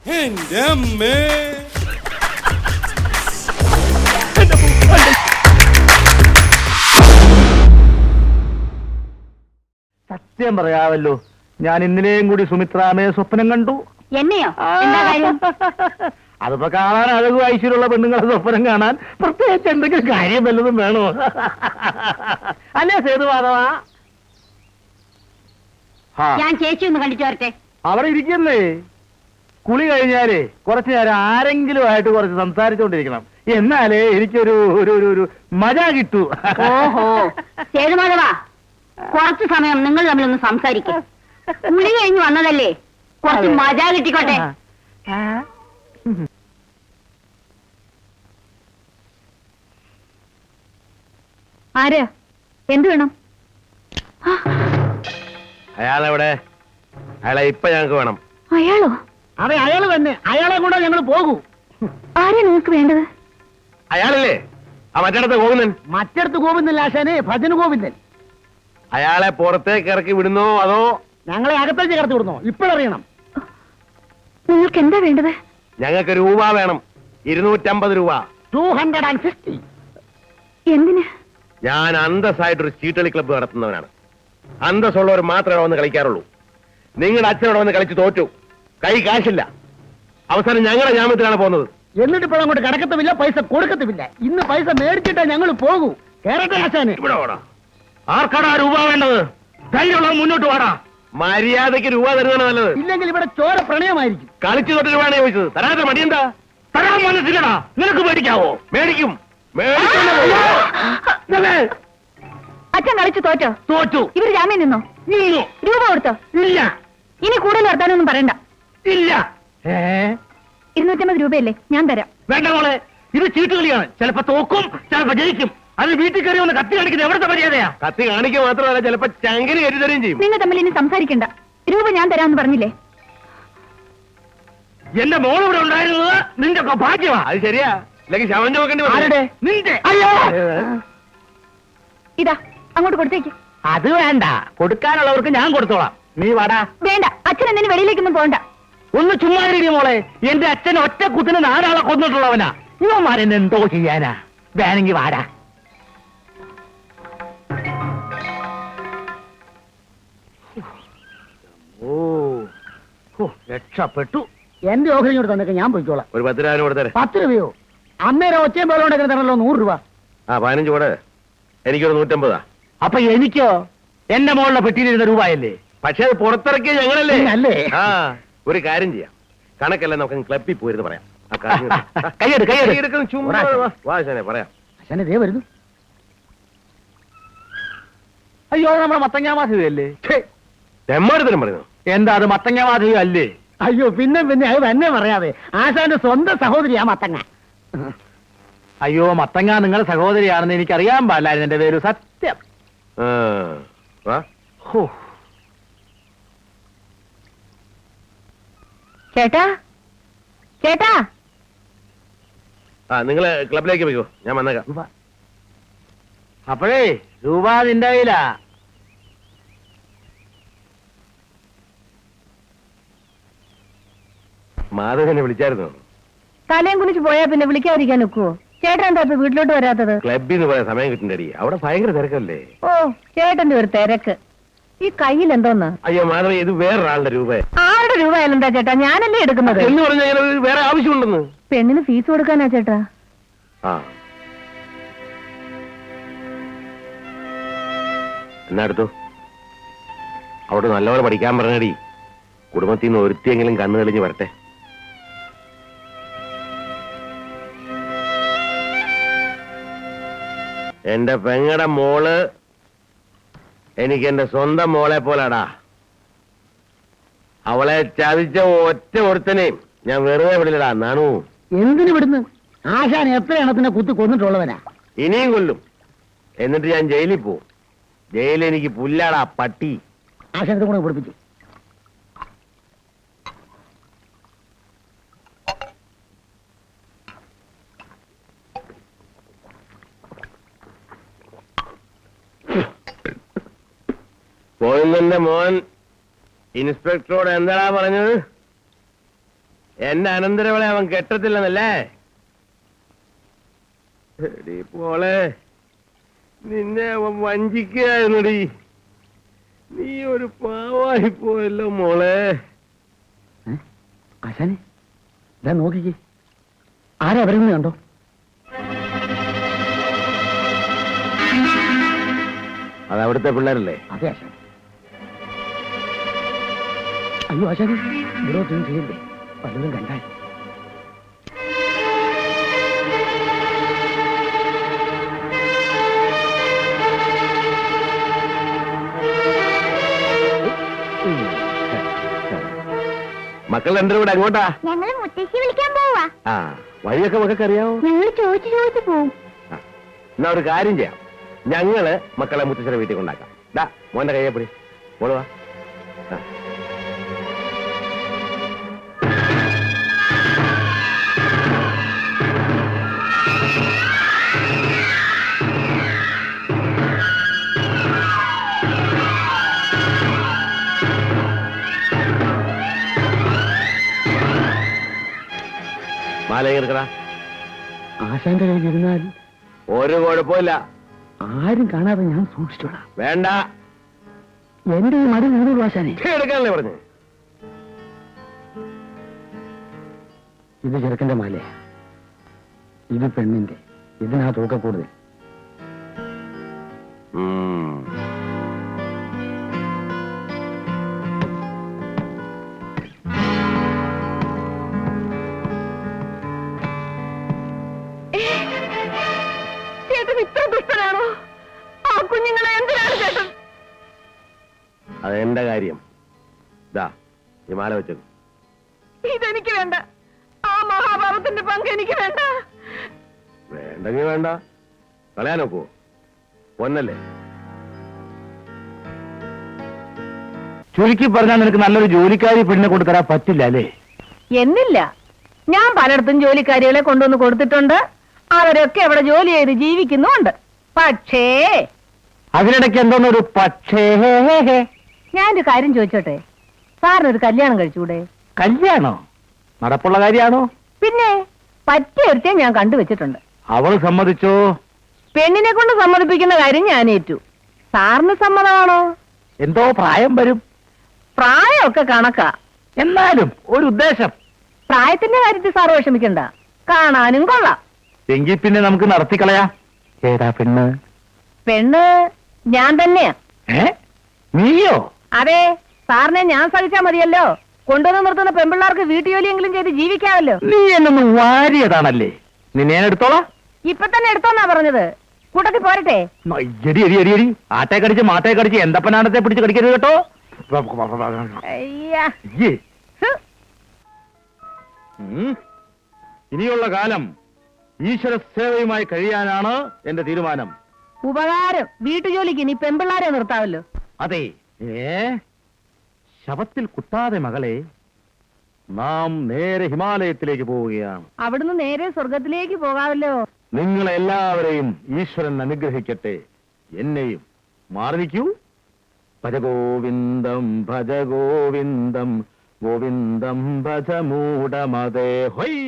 എന്റെ അമ്മേ. സത്യം പറയാമല്ലോ, ഞാൻ ഇന്നലെയും കൂടി സുമിത്രാമയെ സ്വപ്നം കണ്ടു. എന്നെയോ? എന്താ കാര്യം? അതിപ്പോ കാണാൻ അഴകും ഐശ്വര്യമുള്ള പെണ്ണുങ്ങളെ സ്വപ്നം കാണാൻ പ്രത്യേകിച്ച് എന്തെങ്കിലും കാര്യം വല്ലതും വേണോ? അല്ലേ സേതുമാധവാ? ഞാൻ ചേച്ചി ഒന്ന് കണ്ടിട്ട് വരട്ടെ. അവിടെ ഇരിക്കുന്നേ. കുളി കഴിഞ്ഞാലേ കുറച്ചു നേരം ആരെങ്കിലും ആയിട്ട് കുറച്ച് സംസാരിച്ചുകൊണ്ടിരിക്കണം. എന്നാലേ എനിക്കൊരു ഒരു ഒരു മജ കിട്ടൂ. ഓഹോ, സേതുമാധവാ, കുറച്ചു സമയം നിങ്ങൾ തമ്മിലൊന്ന് സംസാരിക്കും. കുളി കഴിഞ്ഞ് വന്നതല്ലേ, കുറച്ച് മജ കിട്ടിക്കോട്ടെ. ആര്? എന്ത് വേണം? അയാളെവിടെ? അയാളെ ഇപ്പൊ ഞങ്ങൾക്ക് വേണം. അയാളോ? അതെ, അയാള് തന്നെ. അയാളെ കൂടെ ഞങ്ങൾ പോകൂ. ആരാ നിങ്ങൾക്ക് വേണ്ടത്? അയാളല്ലേ ആ മറ്റടുത്ത ഗോവിന്ദൻ? മറ്റടുത്ത് ഗോവിന്ദൻ ആശാനെ, ഭജന ഗോവിന്ദൻ. അയാളെ പുറത്തേക്ക് ഇറക്കി വിടുന്നോ അതോ ഞങ്ങളെ അകത്തേക്ക് കടത്തി വിടുന്നോ? ഇപ്പോഴറിയണം. നിങ്ങൾക്ക് എന്താ വേണ്ടത്? ഞങ്ങൾക്ക് രൂപ വേണം. 250 രൂപ. 250. എന്തിന്? ഞാൻ അന്തസ്സായിട്ടൊരു ചീട്ടളി ക്ലബ്ബ് നടത്തുന്നവനാണ്. അന്തസ്സുള്ളവർ മാത്രമേ വന്ന് കളിക്കാറുള്ളൂ. നിങ്ങളുടെ അച്ഛനോട് വന്ന് കളിച്ച് തോറ്റു. കൈ കാശില്ല. അവസാനം ഞങ്ങളുടെ ജാമ്യത്തിലാണ് പോകുന്നത്. എന്നിട്ട് ഇപ്പോൾ അങ്ങോട്ട് കിടക്കത്തുമില്ല, പൈസ കൊടുക്കത്തുമില്ല. ഇന്ന് പൈസ മേടിച്ചിട്ടേ ഞങ്ങൾ പോകൂ. കേരള ആശാനെ, ഇവിടെ വാടാ. ആർക്കാടാ രൂപ വേണ്ടത്? ധൈര്യമുള്ളത് മുന്നോട്ട് വാടാ. മര്യാദയ്ക്ക് രൂപ തരുന്നതാണ് നല്ലത്. ഇല്ലെങ്കിൽ ഇവിടെ ചോര പ്രണയമായിരിക്കും. കളിച്ചു തൊട്ട് രൂപയാണ് ചോദിച്ചത്. തരാത്ത മടിയെന്താ? തരാൻ മനസ്സില്ലടാ. നിനക്ക് മേടിക്കാവോ? മേടിക്കും. അച്ഛൻ കളിച്ചു തോറ്റോ? തോറ്റു. ഇവര് ജാമ്യം നിന്നോ? നിന്നു. രൂപ കൊടുത്തോ? ഇല്ല. ഇനി കൂടുതൽ വർത്താനൊന്നും പറയണ്ട. ഇല്ല. 250 രൂപയല്ലേ, ഞാൻ തരാം. വേണ്ട മോളെ, ഇത് ചീട്ടുകളിയാണ്. ചിലപ്പോ തോക്കും, ചിലപ്പോ ജയിക്കും. അത് വീട്ടിൽ കയറി ഒന്ന് കത്തി കാണിക്കുന്നത് എവിടുത്തെ മര്യാദയാ? കത്തി കാണിക്കുക മാത്രമല്ല, ചിലപ്പോ ചങ്കിന് കയറ്റി തരുകയും ചെയ്യും. നിങ്ങൾ തമ്മിൽ ഇനി സംസാരിക്കണ്ട. രൂപ ഞാൻ തരാമെന്ന് പറഞ്ഞില്ലേ? എന്റെ മോൾ ഇവിടെ ഉണ്ടായിരുന്നത് നിന്റെ ഒക്കെ ഭാഗ്യമാ. അത് ശരിയാ. അല്ലെങ്കിൽ ശവൻ നോക്കേണ്ടി ആരുടെ? നിന്റെ. അയ്യോ, ഇതാ അങ്ങോട്ട് കൊടുത്തേക്ക്. അത് വേണ്ട. കൊടുക്കാനുള്ളവർക്ക് ഞാൻ കൊടുത്തോളാം. നീ വാടാ. വേണ്ട, അച്ഛൻ എന്തിനു വെളിയിലേക്കൊന്നും പോകണ്ട. ഒന്ന് ചുമ്മാതിരി മോളെ. എന്റെ അച്ഛൻ ഒറ്റ കുത്തിന് 4 ആളെ കൊന്നിട്ടുള്ളവനാ. ഇവന്മാരെന്നെ എന്തോ ചെയ്യാനാ? വേണമെങ്കിൽ വാടാ. രക്ഷപ്പെട്ടു. എന്റെ ഓഹരിയോട് തന്നൊക്കെ ഞാൻ പോയിക്കോളാം. ഒരു 10 രൂപ കൊടുത്തരെ. 10 രൂപയോ? അന്നേരം ഒച്ചയും പോലെ ഉണ്ടെങ്കിൽ തരണല്ലോ 100 രൂപ. ആ 15 കൂടെ. എനിക്കൊരു 150. അപ്പൊ എനിക്കോ? എന്റെ മോളുടെ പെട്ടിയിലിരുന്ന രൂപയല്ലേ? പക്ഷെ അത് പുറത്തിറക്കിയ ഞങ്ങളല്ലേ? അല്ലേ? ആ, ഒരു കാര്യം ചെയ്യാം. കണക്കല്ല, നമുക്ക് ക്ലബ്ബിൽ പോയിരുന്നു പറയാം. കൈയ്യെടുക്കും. ചുമ്മാ വാശനെ പറയാം. അച്ഛനെ ദേ വരുന്നു. അയ്യോ, നമ്മുടെ മത്തങ്ങ മാധവിയല്ലേ? തെമ്മാടുത്തരം പറയുന്നു. എന്താ അത് മത്തങ്ങ മാധവി അല്ലേ? അയ്യോ, പിന്നെ അത് തന്നെ പറയാതെ. ആശാന്റെ സ്വന്തം സഹോദരിയാ മത്തങ്ങ. അയ്യോ, മത്തങ്ങ നിങ്ങളുടെ സഹോദരിയാണെന്ന് എനിക്കറിയാൻ പാടില്ലായിരുന്നു. എന്റെ പേര് സത്യം. ചേട്ടാ, ചേട്ടാ, ആ, നിങ്ങള് ക്ലബിലേക്ക് പോയിക്കോ, ഞാൻ വന്നേക്കാം. അപ്പോഴേ രൂപ നിന്റെ കയ്യിലാ. മാധവനെ വിളിച്ചായിരുന്നു. തലയും കുളിച്ച് പോയാ പിന്നെ വിളിക്കാതിരിക്കാൻ ഒക്കുവോ? ചേട്ടൻ എന്താ ഇപ്പൊ വീട്ടിലോട്ട് വരാത്തത്? ക്ലബിൽ നിന്ന് പോയാൽ സമയം കിട്ടണ്ടടി. അവിടെ ഭയങ്കര തിരക്കല്ലേ. ഓ, ചേട്ടന്റെ ഒരു തിരക്ക്. ഈ കയ്യിൽ എന്തോന്ന്? അയ്യോ മാധവ, ഇത് വേറൊരാളുടെ രൂപ. ആരുടെ രൂപ എന്താ ചേട്ടാ? ഞാനല്ലേ എടുക്കുന്നത്. എന്ന് പറഞ്ഞാൽ വേറെ ആവശ്യമുണ്ടെന്ന്. പെണ്ണിന് ഫീസ് കൊടുക്കാനാ ചേട്ടാ. ആ, എന്നാ എടുത്തു. അവിടെ നല്ലപോലെ പഠിക്കാൻ പറഞ്ഞടി. കുടുംബത്തിൽ നിന്ന് ഒരുത്തിയെങ്കിലും കണ്ണു തെളിഞ്ഞ് വരട്ടെ. എന്റെ പെങ്ങടെ മോള് എനിക്ക് എന്റെ സ്വന്തം മോളെ പോലാടാ. അവളെ ചതിച്ച ഒറ്റ ഒരുത്തനെയും ഞാൻ വെറുതെ വിടില്ലടാ. നാണു, എന്തിനു വിടുന്നു? ആശാൻ എത്ര എണ്ണത്തിനെ കുത്തി കൊന്നിട്ടുള്ളവനാ. ഇനിയും കൊല്ലും. എന്നിട്ട് ഞാൻ ജയിലിൽ പോവും. ജയിലിൽ എനിക്ക് പുല്ലാടാ, പട്ടി. ആശാനത്തെ കൂടെ പിടിപ്പിച്ചു. ഗോവിന്ദന്റെ മോൻ ഇൻസ്പെക്ടറോട് എന്താടാ പറഞ്ഞത്? എന്റെ അനന്തരവളെ അവൻ കെട്ടത്തില്ലെന്നല്ലേ? എടീ പോളെ, നിന്നെ അവൻ വഞ്ചിക്കുകയായിരുന്നടി. നീ ഒരു പാവായി പോയല്ലോ മോളെ. ആശാനെ ഇതാ നോക്കിക്കേ, ആരാ അവരെന്ന് കണ്ടോ? അത് അവിടുത്തെ പിള്ളേരല്ലേ? അതെ ആശാൻ. അയ്യോ ആശാനെ, ഇവിടെ ഒന്നും ചെയ്യണ്ടേ, പലരും കണ്ടായി. മക്കൾ രണ്ടും കൂടെ അങ്ങോട്ടാ? ഞങ്ങള് മുത്തശ്ശി വിളിക്കാൻ പോവാ. ആ, വഴിയൊക്കെ മക്കൾക്ക് അറിയാവോ? ഞങ്ങൾ ചോദിച്ചു പോവും. എന്നാ ഒരു കാര്യം ചെയ്യാം, ഞങ്ങള് മക്കളെ മുത്തച്ഛനെ വീട്ടിൽ കൊണ്ടാക്കാം. ദാ മോന്റെ കയ്യെ പിടി, മോളുവാ. മാല എടുക്കടാ. ആശാന്റെ കയ്യിൽ ഇരുന്നാൽ ഒരു കുഴപ്പമില്ല, ആരും കാണാതെ ഞാൻ സൂക്ഷിച്ചോളാം. വേണ്ട, എന്റെ ഈ മടി വീടുള്ളൂ ആശാനെ. എടുക്കാനല്ലേ പറഞ്ഞു? ഇത് ചെറുക്കന്റെ മാലേ, ഇത് പെണ്ണിന്റെ. ഇതിനാ തൂക്ക കൂടുതൽ. ചേട്ടൻ ഇത്ര ദുഷ്ടനാണോ? ആ കുഞ്ഞുങ്ങളെ എന്തിനാണ് ചേട്ടൻ? അതെന്റെ കാര്യം. ദാ ഈ മാല വെച്ചേക്കും. ഇതെനിക്ക് വേണ്ട. ആ മഹാഭാരതത്തിന്റെ പങ്ക് എനിക്ക് വേണ്ട. വേണ്ടെങ്കിൽ വേണ്ട, കളയാൻ നോക്കുവോ? പൊന്നല്ലേ? ചുരുക്കി പറഞ്ഞാൽ നിനക്ക് നല്ലൊരു ജോലിക്കാരി പെണ്ണിനെ കൊടുത്തരാൻ പറ്റില്ല അല്ലേ? എന്നില്ല, ഞാൻ പലയിടത്തും ജോലിക്കാരികളെ കൊണ്ടുവന്ന് കൊടുത്തിട്ടുണ്ട്. അവരൊക്കെ അവിടെ ജോലി ചെയ്ത് ജീവിക്കുന്നുണ്ട്. പക്ഷേ അതിനിടയ്ക്ക് എന്തോന്നൊരു പക്ഷേ. ഞാനൊരു കാര്യം ചോദിച്ചോട്ടെ, സാറിനൊരു കല്യാണം കഴിച്ചൂടെ? കല്യാണോ? നടപ്പുള്ള കാര്യാണോ? പിന്നെ പറ്റിയൊരുത്തെ ഞാൻ കണ്ടുവച്ചിട്ടുണ്ട്. അവൾ സമ്മതിച്ചോ? പെണ്ണിനെ കൊണ്ട് സമ്മതിപ്പിക്കുന്ന കാര്യം ഞാൻ ഏറ്റു. സാറിന് സമ്മതമാണോ? എന്തോ പ്രായം വരും. പ്രായമൊക്കെ കണക്കാ. എന്നാലും ഒരു ഉദ്ദേശം. പ്രായത്തിന്റെ കാര്യത്തിൽ സാറ് വിഷമിക്കണ്ട, കാണാനും കൊള്ളാം. എങ്കിൽ പിന്നെ നമുക്ക് നടത്തിക്കളയാ. ഏതാ പെണ്ണ്? പെണ്ണ് ഞാൻ തന്നെയാ. നീയോ? അതെ, സാറിനെ ഞാൻ സഹിച്ചാ മതിയല്ലോ. കൊണ്ടുവന്ന് നിർത്തുന്ന പെൺപിള്ളാർക്ക് വീട്ടുജോലിയെങ്കിലും ചെയ്ത് ജീവിക്കാമല്ലോ. നീ എന്നൊന്ന് വാരിയതാണല്ലേ. നിന്നെ ഞാൻ എടുത്തോളാം. ഇപ്പൊ തന്നെ എടുത്തോന്നാ പറഞ്ഞത്. കൂട്ടത്തിൽ പോരട്ടെ? എടി എടി എടി എടി, ആട്ടെ കടിച്ച് മാട്ടെ കടിച്ച് എന്തപ്പനാടത്തെ പിടിച്ച് കടിക്കരുത് കേട്ടോ. അയ്യാ. ഇനിയുള്ള കാലം ഈശ്വര സേവയുമായി കഴിയാനാണ് എന്റെ തീരുമാനം. ഉപകാരം, വീട്ടുജോലിക്ക് ഇനി പെൺപിള്ളാരെ നിർത്താവല്ലോ. അതെ. ശവത്തിൽ കുത്താതെ മകളെ, നാം നേരെ ഹിമാലയത്തിലേക്ക് പോവുകയാണ്. അവിടുന്ന് നേരെ സ്വർഗത്തിലേക്ക് പോകാമല്ലോ. നിങ്ങളെല്ലാവരെയും ഈശ്വരൻ അനുഗ്രഹിക്കട്ടെ, എന്നെയും. മാറി നിൽക്കൂ. ഭജഗോവിന്ദം ഭജഗോവിന്ദം ഗോവിന്ദം ഭജ മൂഢമതേ ഹൊയ്.